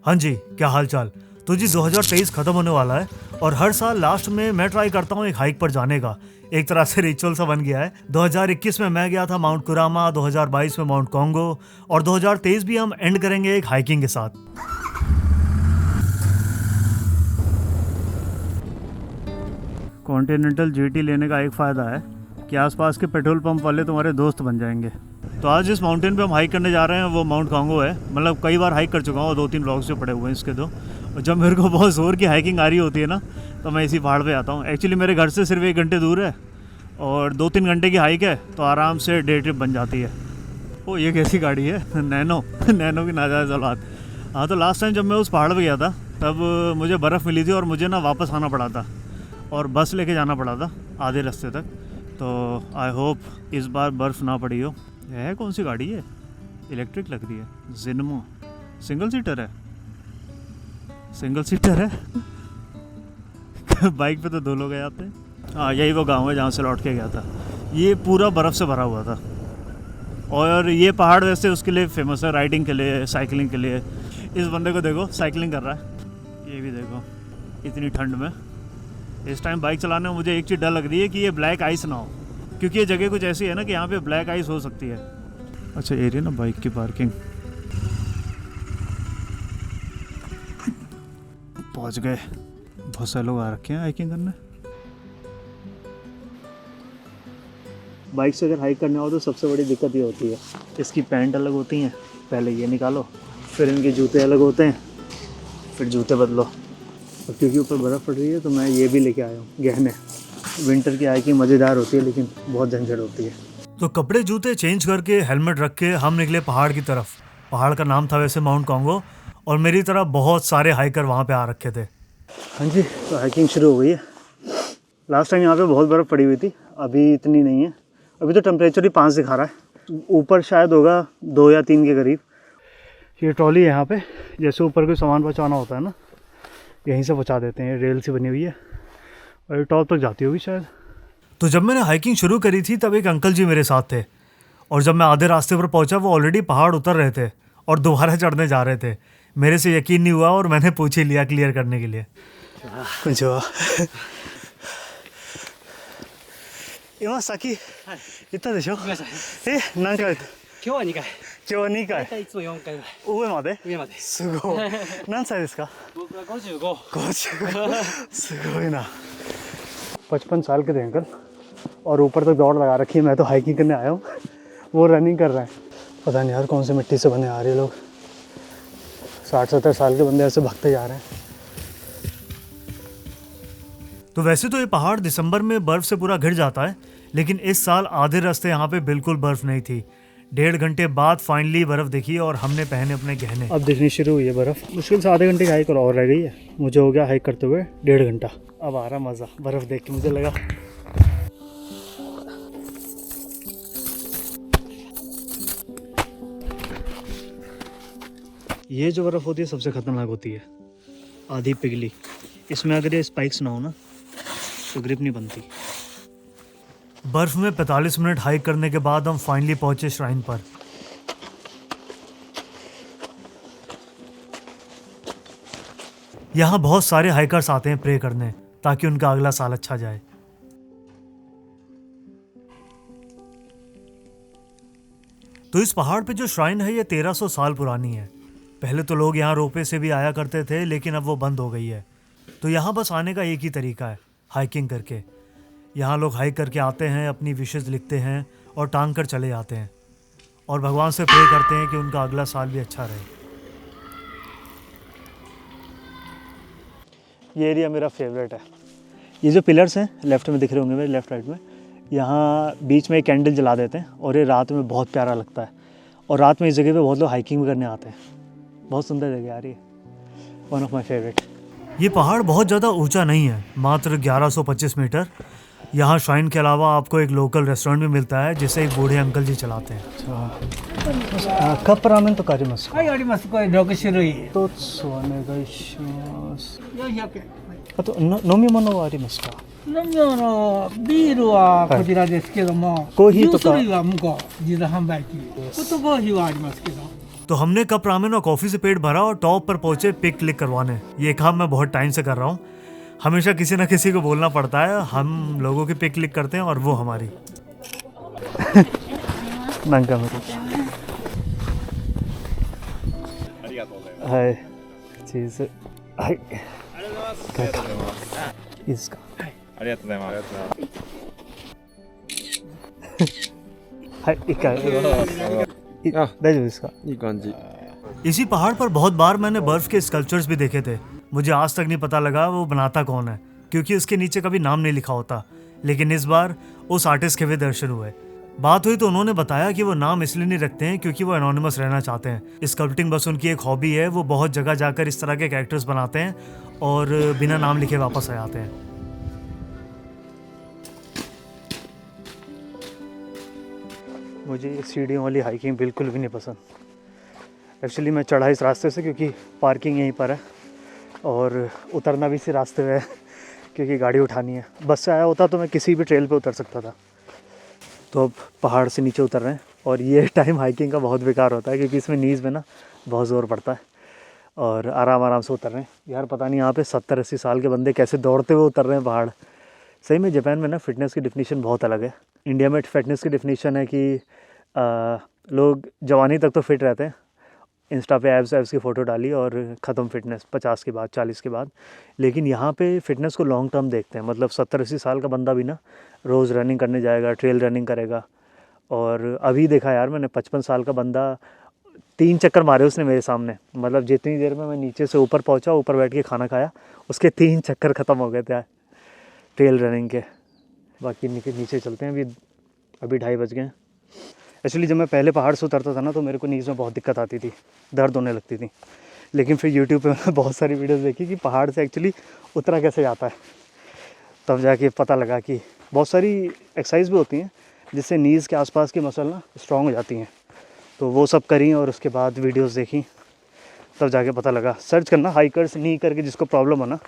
हाँ जी, क्या हाल चाल। तो जी 2023 खत्म होने वाला है और हर साल लास्ट में मैं ट्राई करता हूँ एक हाइक पर जाने का। एक तरह से रिचुअल सा बन गया है। 2021 में मैं गया था माउंट कुरामा, 2022 में माउंट कॉन्गो और 2023 भी हम एंड करेंगे एक हाइकिंग के साथ। कॉन्टिनेंटल जीटी लेने का एक फ़ायदा है कि आसपास के पेट्रोल पंप वाले तुम्हारे दोस्त बन जाएंगे। तो आज जिस माउंटेन पे हम हाइक करने जा रहे हैं वो माउंट कॉन्गो है। मतलब कई बार हाइक कर चुका हूँ, 2-3 ब्लॉग्स जो पड़े हुए हैं इसके दो। और जब मेरे को बहुत ज़ोर की हाइकिंग आ रही होती है ना तो मैं इसी पहाड़ पे आता हूँ। एक्चुअली मेरे घर से सिर्फ 1 घंटे दूर है और 2-3 घंटे की हाइक है तो आराम से डे ट्रिप बन जाती है। ओ ये कैसी गाड़ी है? नैनो नैनो की नाजायज़ औलाद। हाँ, तो लास्ट टाइम जब मैं उस पहाड़ पर गया था तब मुझे बर्फ़ मिली थी और मुझे ना वापस आना पड़ा था और बस लेके जाना पड़ा था आधे रास्ते तक। तो आई होप इस बार बर्फ़ ना पड़ी हो। यह है कौन सी गाड़ी है? इलेक्ट्रिक लग रही है। जिन्मो सिंगल सीटर है। सिंगल सीटर है बाइक पे तो 2 लोग जाते हैं। हाँ, यही वो गांव है जहाँ से लौट के गया था। ये पूरा बर्फ़ से भरा हुआ था और ये पहाड़ वैसे उसके लिए फेमस है, राइडिंग के लिए, साइकिलिंग के लिए। इस बंदे को देखो साइकिलिंग कर रहा है। ये भी देखो इतनी ठंड में। इस टाइम बाइक चलाने में मुझे एक चीज़ डर लग रही है कि ये ब्लैक आइस ना हो, क्योंकि ये जगह कुछ ऐसी है ना कि यहाँ पे ब्लैक आइस हो सकती है। अच्छा एरिया ना बाइक की पार्किंग। पहुँच गए। बहुत सारे लोग आ रखे हैं हाइकिंग करने। बाइक से अगर हाइक करना हो तो सबसे बड़ी दिक्कत ये होती है, इसकी पैंट अलग होती हैं। पहले ये निकालो, फिर इनके जूते अलग होते हैं, फिर जूते बदलो। और क्योंकि ऊपर बर्फ़ पड़ रही है तो मैं ये भी लेके आया हूँ गहने। विंटर की हाइकिंग मज़ेदार होती है लेकिन बहुत झंझट होती है। तो कपड़े जूते चेंज करके हेलमेट रख के हम निकले पहाड़ की तरफ। पहाड़ का नाम था वैसे माउंट कॉन्गो और मेरी तरह बहुत सारे हाइकर वहाँ पे आ रखे थे। हाँ जी, तो हाइकिंग शुरू हो गई है। लास्ट टाइम यहाँ पे बहुत बर्फ़ पड़ी हुई थी, अभी इतनी नहीं है। अभी तो टेम्परेचर ही 5 दिखा रहा है, ऊपर शायद होगा 2 या 3 के करीब। ये ट्रॉली है यहाँ पे, जैसे ऊपर कोई सामान पहुँचाना होता है ना, यहीं से पहुँचा देते हैं। रेल से बनी हुई है और टॉप तक जाती होगी शायद। तो जब मैंने हाइकिंग शुरू करी थी तब एक अंकल जी मेरे साथ थे और जब मैं आधे रास्ते पर पहुंचा वो ऑलरेडी पहाड़ उतर रहे थे और दोबारा चढ़ने जा रहे थे। मेरे से यकीन नहीं हुआ और मैंने पूछ ही लिया क्लियर करने के लिए। जो今さっき言ったでしょ。何回？今日は2回。今日2回。大体いつも4回ぐらい。上まで？上まで。すごい。何歳ですか？僕は55。55すごいな। 55 साल के थे अंकल और ऊपर तक दौड़ लगा रखी है। मैं तो हाइकिंग करने आया हूँ, वो रनिंग कर रहे हैं। पता नहीं यार कौन से मिट्टी से बने आ रहे लोग। 60-70 साल के बंदे ऐसे भागते जा रहे हैं। तो वैसे तो ये पहाड़ दिसंबर में बर्फ़ से पूरा घिर जाता है, लेकिन इस साल आधे रास्ते यहाँ पे बिल्कुल बर्फ़ नहीं थी। 1.5 घंटे बाद फाइनली बर्फ़ दिखी और हमने पहने अपने गहने। अब दिखनी शुरू हुई है बर्फ़। मुश्किल से आधे घंटे की हाइक और रह गई है। मुझे हो गया हाइक करते हुए 1.5 घंटा। अब आ रहा मज़ा बर्फ़ देख के। मुझे लगा ये जो बर्फ़ होती है सबसे ख़तरनाक होती है, आधी पिघली। इसमें अगर ये स्पाइक्स ना हो ना तो ग्रिप नहीं बनती। बर्फ़ में 45 मिनट हाइक करने के बाद हम फाइनली पहुंचे श्राइन पर। यहाँ बहुत सारे हाइकर्स आते हैं प्रे करने ताकि उनका अगला साल अच्छा जाए। तो इस पहाड़ पे जो श्राइन है ये 1300 साल पुरानी है। पहले तो लोग यहाँ रोपे से भी आया करते थे लेकिन अब वो बंद हो गई है। तो यहाँ बस आने का एक ही तरीका है, हाइकिंग करके। यहाँ लोग हाइक करके आते हैं, अपनी विशेज़ लिखते हैं और टांग कर चले जाते हैं और भगवान से प्रे करते हैं कि उनका अगला साल भी अच्छा रहे। ये एरिया मेरा फेवरेट है। ये जो पिलर्स हैं लेफ़्ट में दिख रहे होंगे मेरे लेफ़्ट राइट में, यहाँ बीच में एक कैंडल जला देते हैं और ये रात में बहुत प्यारा लगता है। और रात में इस जगह पे बहुत लोग हाइकिंग भी करने आते हैं। बहुत सुंदर जगह आ रही है, वन ऑफ माई फेवरेट। ये पहाड़ बहुत ज़्यादा ऊंचा नहीं है, मात्र 1125 मीटर। यहाँ श्राइन के अलावा आपको एक लोकल रेस्टोरेंट भी मिलता है जिसे एक बूढ़े अंकल जी चलाते हैं। अच्छा, कप रामेन तो कारिमासु का? はい、あります。これ6種類。一つお願いします。400円。あと飲み物はありますか？飲み物、ビールはこちらですけども、コーヒーとかジュース類は向こう、自動販売機。ホットコーヒーはありますけど。तो हमने कप रामेन और कॉफ़ी से पेट भरा और टॉप पर पहुंचे पिक क्लिक करवाने। ये काम मैं बहुत टाइम से कर रहा हूँ। हमेशा किसी ना किसी को बोलना पड़ता है, हम लोगों की पिक क्लिक करते हैं और वो हमारी। नंका हाय चीज़ हाय इसका हाय इसका इसी पहाड़ पर बहुत बार मैंने बर्फ के स्कल्पचर्स भी देखे थे। मुझे आज तक नहीं पता लगा वो बनाता कौन है, क्योंकि उसके नीचे कभी नाम नहीं लिखा होता। लेकिन इस बार उस आर्टिस्ट के भी दर्शन हुए। बात हुई तो उन्होंने बताया कि वो नाम इसलिए नहीं रखते हैं क्योंकि वो एनोनिमस रहना चाहते हैं। स्कल्पटिंग बस उनकी एक हॉबी है। वो बहुत जगह जाकर इस तरह के कैरेक्टर्स बनाते हैं और बिना नाम लिखे वापस आ जाते हैं। मुझे सीढ़ियों वाली हाइकिंग बिल्कुल भी नहीं पसंद। एक्चुअली मैं चढ़ा इस रास्ते से क्योंकि पार्किंग यहीं पर है और उतरना भी इसी रास्ते में है क्योंकि गाड़ी उठानी है। बस से आया होता तो मैं किसी भी ट्रेल पे उतर सकता था। तो अब पहाड़ से नीचे उतर रहे हैं और ये टाइम हाइकिंग का बहुत बेकार होता है क्योंकि इसमें नीज़ में ना बहुत ज़ोर पड़ता है और आराम आराम से उतर रहे हैं। यार पता नहीं यहाँ पे 70-80 साल के बंदे कैसे दौड़ते हुए उतर रहे हैं पहाड़। सही में जापान में ना फ़िटनेस की डिफिनीशन बहुत अलग है। इंडिया में फिटनेस की डिफिनीशन है कि लोग जवानी तक तो फिट रहते हैं, इंस्टा पे एब्स की फ़ोटो डाली और ख़त्म फिटनेस 50 के बाद 40 के बाद। लेकिन यहाँ पे फ़िटनेस को लॉन्ग टर्म देखते हैं। मतलब 70-80 साल का बंदा भी ना रोज़ रनिंग करने जाएगा, ट्रेल रनिंग करेगा। और अभी देखा यार मैंने 55 साल का बंदा 3 चक्कर मारे उसने मेरे सामने। मतलब जितनी देर में मैं नीचे से ऊपर पहुँचा, ऊपर बैठ के खाना खाया, उसके 3 चक्कर ख़त्म हो गए थे ट्रेल रनिंग के। बाकी नीचे चलते हैं। अभी 2:30 बज गए हैं। एक्चुअली जब मैं पहले पहाड़ से उतरता था ना तो मेरे को नीज़ में बहुत दिक्कत आती थी, दर्द होने लगती थी। लेकिन फिर यूट्यूब पे मैंने बहुत सारी वीडियोस देखी कि पहाड़ से एक्चुअली उतरा कैसे जाता है। तब जाके पता लगा कि बहुत सारी एक्सरसाइज भी होती हैं जिससे नीज़ के आसपास की मसल ना स्ट्रॉन्ग हो जाती हैं। तो वो सब करी और उसके बाद वीडियोस देखी, तब जाके पता लगा। सर्च करना हाइकर्स नी करके, जिसको प्रॉब्लम हो ना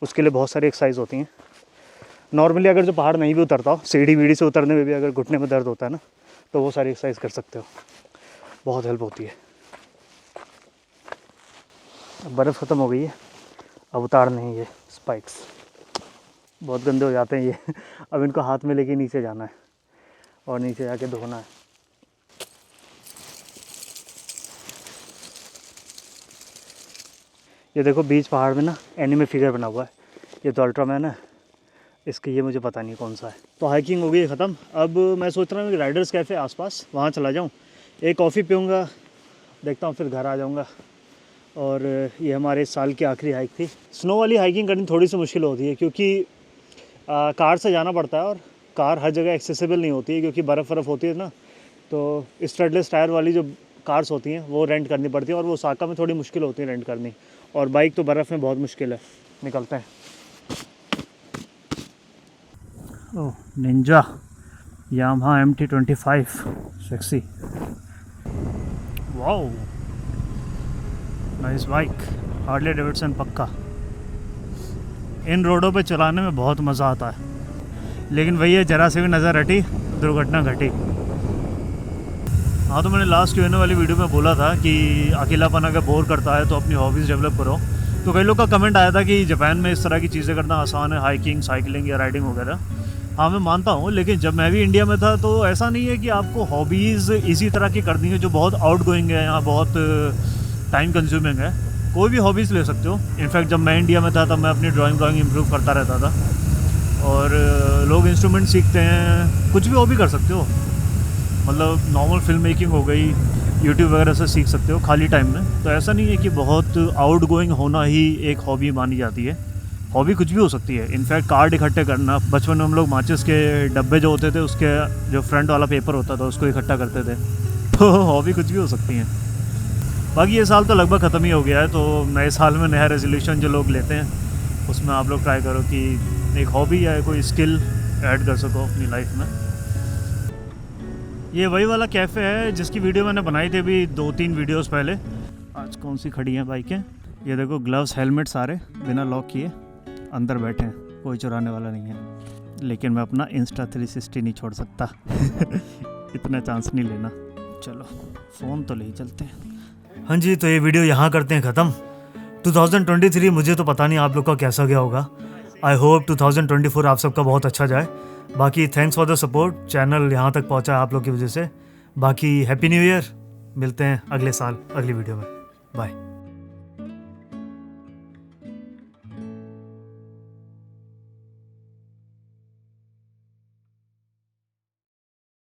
उसके लिए बहुत सारी एक्सरसाइज होती हैं। नॉर्मली अगर जो पहाड़ नहीं भी उतरता हो, सीढ़ी वीढ़ी से उतरने में भी अगर घुटने में दर्द होता है ना तो वो सारी एक्सरसाइज कर सकते हो, बहुत हेल्प होती है। अब बर्फ़ ख़त्म हो गई है, अब उतारने हैं ये स्पाइक्स। बहुत गंदे हो जाते हैं ये। अब इनको हाथ में लेके नीचे जाना है और नीचे जाके धोना है। ये देखो बीच पहाड़ में ना एनिमे फिगर बना हुआ है। ये तो अल्ट्रामैन है, इसके ये मुझे पता नहीं कौन सा है। तो हाइकिंग हो गई ख़त्म। अब मैं सोच रहा हूँ कि राइडर्स कैफ़े आसपास वहाँ चला जाऊँ, एक कॉफ़ी पीऊँगा, देखता हूँ, फिर घर आ जाऊँगा। और ये हमारे इस साल की आखिरी हाइक थी। स्नो वाली हाइकिंग करनी थोड़ी सी मुश्किल होती है क्योंकि कार से जाना पड़ता है और कार हर जगह एक्सेसिबल नहीं होती है क्योंकि बर्फ़ होती है ना। तो स्टडलेस टायर वाली जो कार्स होती हैं वो रेंट करनी पड़ती है और वो ओसाका में थोड़ी मुश्किल होती है रेंट करनी। और बाइक तो बर्फ़ में बहुत मुश्किल है। निकलते हैं। Oh Ninja Yamaha MT25 sexy, wow nice bike, Harley Davidson पक्का। इन रोडों पे चलाने में बहुत मज़ा आता है, लेकिन वही है ज़रा से भी नज़र हटी दुर्घटना घटी। हाँ, तो मैंने लास्ट Q&A वाली वीडियो में बोला था कि अकेलापन अगर बोर करता है तो अपनी हॉबीज़ डेवलप करो। तो कई लोग का कमेंट आया था कि जापान में इस तरह की चीज़ें करना आसान है, हाइकिंग, साइकिलिंग या राइडिंग वगैरह। हाँ, मैं मानता हूँ, लेकिन जब मैं भी इंडिया में था तो ऐसा नहीं है कि आपको हॉबीज़ इसी तरह की करनी है जो बहुत आउट गोइंग है या बहुत टाइम कंज्यूमिंग है। कोई भी हॉबीज़ ले सकते हो। इनफैक्ट जब मैं इंडिया में था तब मैं अपनी ड्राइंग इम्प्रूव करता रहता था। और लोग इंस्ट्रूमेंट सीखते हैं, कुछ भी हॉबी कर सकते हो। मतलब नॉर्मल फिल्म मेकिंग हो गई, यूट्यूब वगैरह से सीख सकते हो खाली टाइम में। तो ऐसा नहीं है कि बहुत आउट गोइंग होना ही एक हॉबी मानी जाती है। हॉबी कुछ भी हो सकती है। इनफैक्ट कार्ड इकट्ठे करना, बचपन में हम लोग माचिस के डब्बे जो होते थे उसके जो फ्रंट वाला पेपर होता था उसको इकट्ठा करते थे। तो हॉबी कुछ भी हो सकती हैं। बाकी ये साल तो लगभग ख़त्म ही हो गया है, तो नए साल में नया रेजोल्यूशन जो लोग लेते हैं उसमें आप लोग ट्राई करो कि एक हॉबी या कोई स्किल ऐड कर सको अपनी लाइफ में। ये वही वाला कैफ़े है जिसकी वीडियो मैंने बनाई थी अभी 2-3 वीडियोस पहले। आज कौन सी खड़ी हैं बाइकें। ये देखो ग्लव्स, हेलमेट सारे बिना लॉक किए अंदर बैठे हैं, कोई चुराने वाला नहीं है। लेकिन मैं अपना इंस्टा 360 नहीं छोड़ सकता। इतना चांस नहीं लेना। चलो फ़ोन तो ले ही चलते हैं। हाँ जी, तो ये वीडियो यहाँ करते हैं ख़त्म। 2023 मुझे तो पता नहीं आप लोग का कैसा गया होगा। आई होप 2024 आप सबका बहुत अच्छा जाए। बाकी thanks for the support, channel यहाँ तक पहुँचा आप लोग की वजह से। बाकी हैप्पी न्यू ईयर, मिलते हैं अगले साल अगली वीडियो में। बाय।